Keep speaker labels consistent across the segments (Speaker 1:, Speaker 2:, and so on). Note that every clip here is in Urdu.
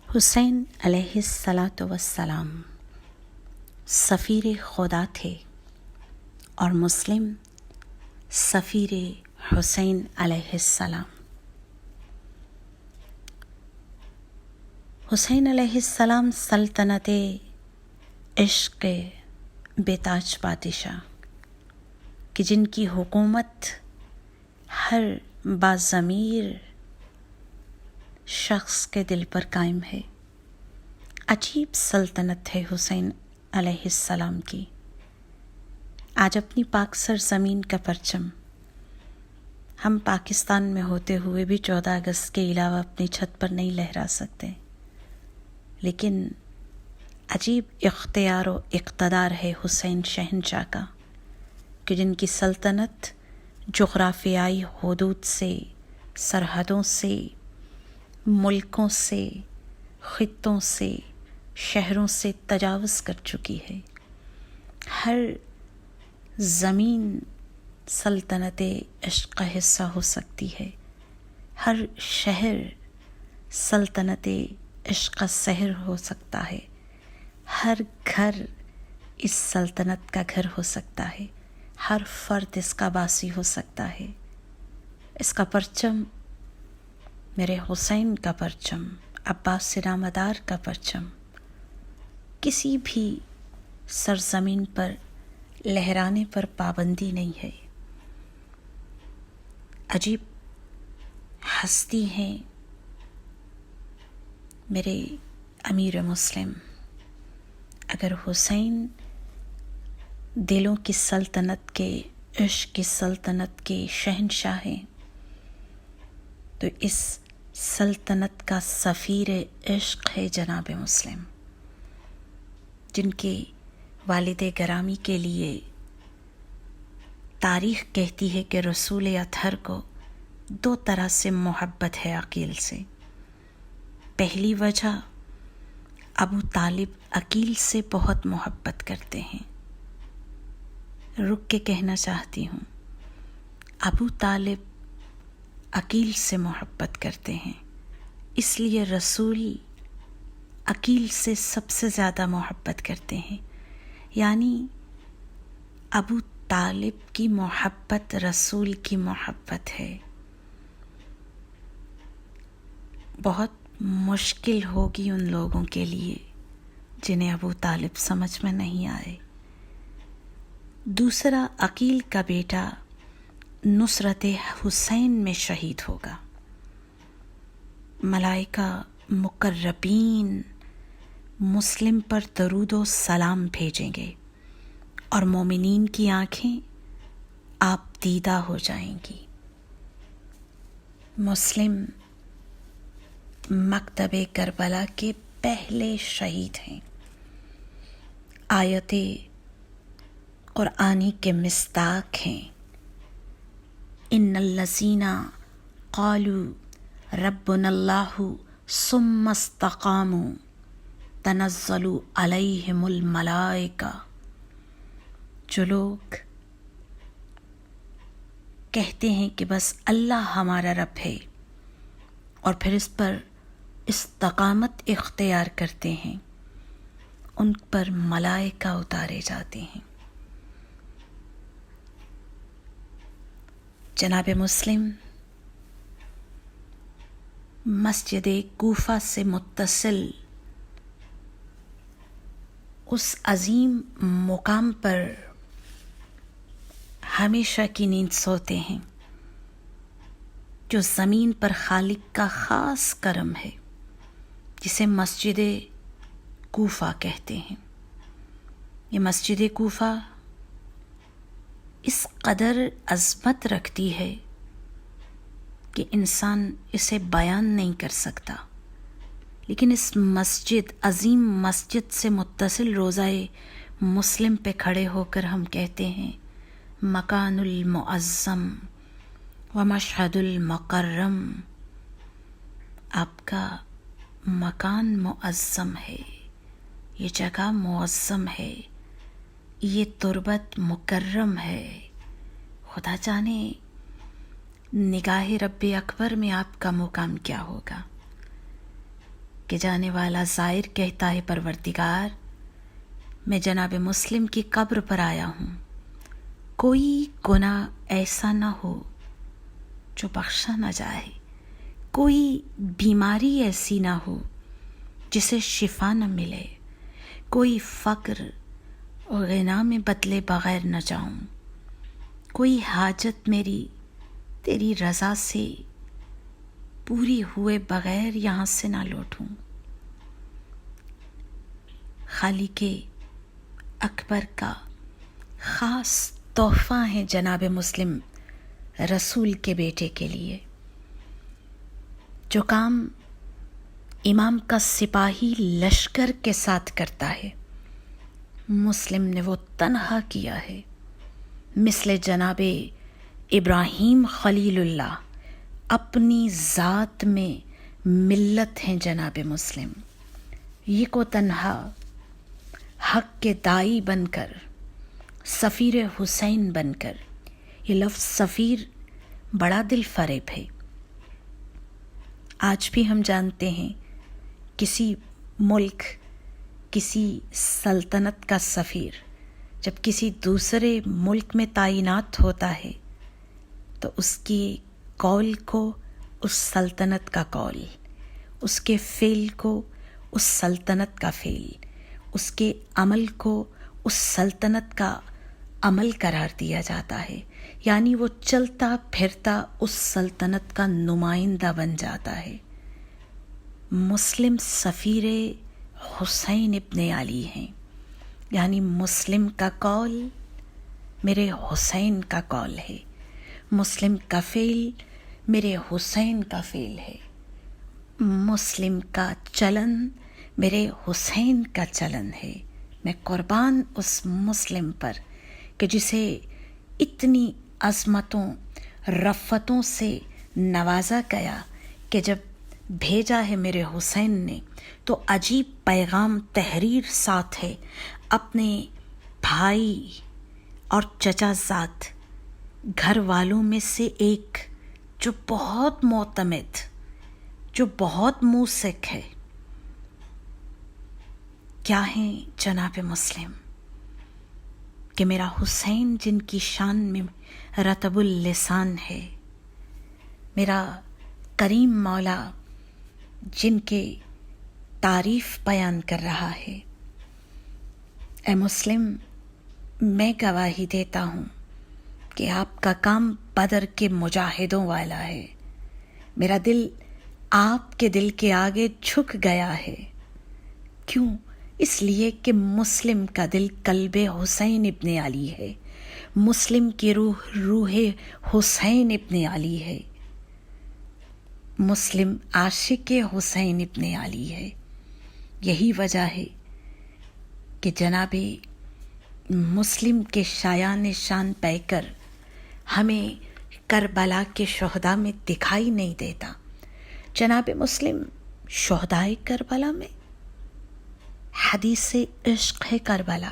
Speaker 1: حسین علیہ الصلاۃ والسلام سفیر خدا تھے اور مسلم سفیر حسین علیہ السلام۔ حسین علیہ السلام سلطنت عشق بےتاج بادشاہ کہ جن کی حکومت ہر باضمیر شخص کے دل پر قائم ہے۔ عجیب سلطنت ہے حسین علیہ السلام کی۔ آج اپنی پاک سرزمین کا پرچم ہم پاکستان میں ہوتے ہوئے بھی 14 اگست کے علاوہ اپنی چھت پر نہیں لہرا سکتے، لیکن عجیب اختیار و اقتدار ہے حسین شہنشاہ کا کہ جن کی سلطنت جغرافیائی حدود سے، سرحدوں سے، ملکوں سے، خطوں سے، شہروں سے تجاوز کر چکی ہے۔ ہر زمین سلطنت عشق کا حصہ ہو سکتی ہے، ہر شہر سلطنت عشق کا شہر ہو سکتا ہے، ہر گھر اس سلطنت کا گھر ہو سکتا ہے، ہر فرد اس کا باسی ہو سکتا ہے۔ اس کا پرچم میرے حسین کا پرچم، عباس سے نامدار کا پرچم کسی بھی سرزمین پر لہرانے پر پابندی نہیں ہے۔ عجیب ہستی ہیں میرے امیر مسلم۔ اگر حسین دلوں کی سلطنت کے، عشق کی سلطنت کے شہنشاہ ہیں تو اس سلطنت کا سفیر عشق ہے جناب مسلم، جن کے والد گرامی کے لیے تاریخ کہتی ہے کہ رسول اطہر کو 2 طرح سے محبت ہے عقیل سے۔ پہلی وجہ، ابو طالب عقیل سے بہت محبت کرتے ہیں۔ رک کے کہنا چاہتی ہوں، ابو طالب عقیل سے محبت کرتے ہیں، اس لیے رسول عقیل سے سب سے زیادہ محبت کرتے ہیں۔ یعنی ابو طالب کی محبت رسول کی محبت ہے۔ بہت مشکل ہوگی ان لوگوں کے لیے جنہیں ابو طالب سمجھ میں نہیں آئے۔ دوسرا، عقیل کا بیٹا نصرت حسین میں شہید ہوگا۔ ملائکہ مقربین مسلم پر درود و سلام بھیجیں گے اور مومنین کی آنکھیں آپ دیدہ ہو جائیں گی۔ مسلم مکتب کربلا کے پہلے شہید ہیں، آیت قرآنی کے مصداق ہیں۔ ان الذین قالوا ربنا اللہ ثم استقاموا تنزل علیہم الملائکہ، جو لوگ کہتے ہیں کہ بس اللہ ہمارا رب ہے اور پھر اس پر استقامت اختیار کرتے ہیں، ان پر ملائکہ اتارے جاتے ہیں۔ جناب مسلم، مسجد کوفہ سے متصل اس عظیم مقام پر ہمیشہ کی نیند سوتے ہیں جو زمین پر خالق کا خاص کرم ہے، جسے مسجد کوفہ کہتے ہیں۔ یہ مسجد کوفہ اس قدر عظمت رکھتی ہے کہ انسان اسے بیان نہیں کر سکتا، لیکن اس مسجد، عظیم مسجد سے متصل روضہ مسلم پہ کھڑے ہو کر ہم کہتے ہیں مکان المعظم و مشہد المکرم، آپ کا مکان معظم ہے، یہ جگہ معظم ہے، یہ تربت مکرم ہے۔ خدا جانے نگاہ رب اکبر میں آپ کا مقام کیا ہوگا۔ کہ جانے والا زائر کہتا ہے پروردگار میں جناب مسلم کی قبر پر آیا ہوں، کوئی گناہ ایسا نہ ہو جو بخشا نہ جائے، کوئی بیماری ایسی نہ ہو جسے شفا نہ ملے، کوئی فقر اور غنا میں بدلے بغیر نہ جاؤں، کوئی حاجت میری تیری رضا سے پوری ہوئے بغیر یہاں سے نہ لوٹوں۔ خالق اکبر کا خاص تحفہ ہے جناب مسلم رسول کے بیٹے کے لیے۔ جو کام امام کا سپاہی لشکر کے ساتھ کرتا ہے، مسلم نے وہ تنہا کیا ہے۔ مثل جناب ابراہیم خلیل اللہ اپنی ذات میں ملت ہیں جناب مسلم، یہ کو تنہا حق کے دائی بن کر، سفیر حسین بن کر، یہ لفظ سفیر بڑا دل فریب ہے۔ آج بھی ہم جانتے ہیں کسی ملک، کسی سلطنت کا سفیر جب کسی دوسرے ملک میں تعینات ہوتا ہے تو اس کی قول کو اس سلطنت کا قول، اس کے فعل کو اس سلطنت کا فعل، اس کے عمل کو اس سلطنت کا عمل قرار دیا جاتا ہے، یعنی وہ چلتا پھرتا اس سلطنت کا نمائندہ بن جاتا ہے۔ مسلم سفیر حسین ابن علی ہیں، یعنی مسلم کا قول میرے حسین کا قول ہے، مسلم کا فعل میرے حسین کا فعل ہے، مسلم کا چلن میرے حسین کا چلن ہے۔ میں قربان اس مسلم پر کہ جسے اتنی عظمتوں رفتوں سے نوازا گیا کہ جب بھیجا ہے میرے حسین نے تو عجیب پیغام تحریر ساتھ ہے، اپنے بھائی اور چچا زاد گھر والوں میں سے ایک جو بہت معتمد، جو بہت موثق ہے، کیا ہیں جناب مسلم کہ میرا حسین جن کی شان میں رطب اللسان ہے، میرا کریم مولا جن کے تعریف بیان کر رہا ہے۔ اے مسلم، میں گواہی دیتا ہوں کہ آپ کا کام بدر کے مجاہدوں والا ہے، میرا دل آپ کے دل کے آگے جھک گیا ہے۔ کیوں؟ اس لیے کہ مسلم کا دل قلب حسین ابن علی ہے، مسلم کی روح حسین ابن علی ہے، مسلم عاشق حسین ابن علی ہے۔ یہی وجہ ہے کہ جناب مسلم کے شایان شان پیکر ہمیں کربلا کے شہداء میں دکھائی نہیں دیتا۔ جناب مسلم شہدائے کربلا میں حدیث عشق ہے کربلا،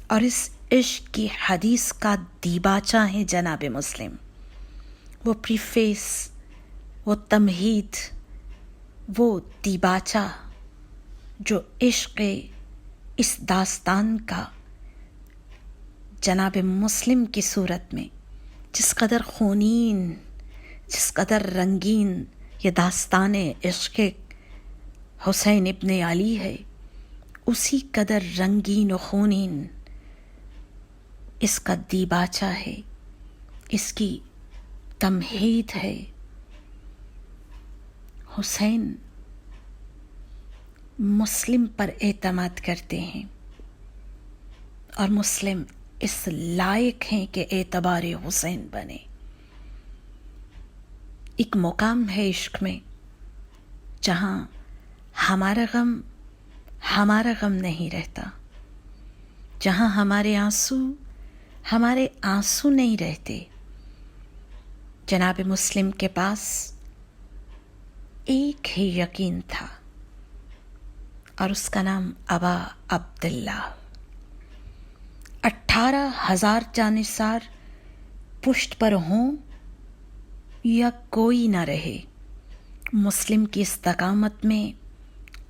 Speaker 1: اور اس عشق کی حدیث کا دیباچہ ہے جناب مسلم، وہ پریفیس، وہ تمہید، وہ دیباچہ جو عشق اس داستان کا جناب مسلم کی صورت میں جس قدر خونین، جس قدر رنگین یہ داستان عشق حسین ابن علی ہے، اسی قدر رنگین و خونین اس کا دیباچہ ہے، اس کی تمہید ہے۔ حسین مسلم پر اعتماد کرتے ہیں اور مسلم اس لائق ہیں کہ اعتبار حسین بنے۔ ایک مقام ہے عشق میں جہاں ہمارا غم نہیں رہتا، جہاں ہمارے آنسو نہیں رہتے۔ جناب مسلم کے پاس ایک ہی یقین تھا اور اس کا نام ابا عبداللہ۔ 18,000 جانثار پشت پر ہوں یا کوئی نہ رہے، مسلم کی استقامت میں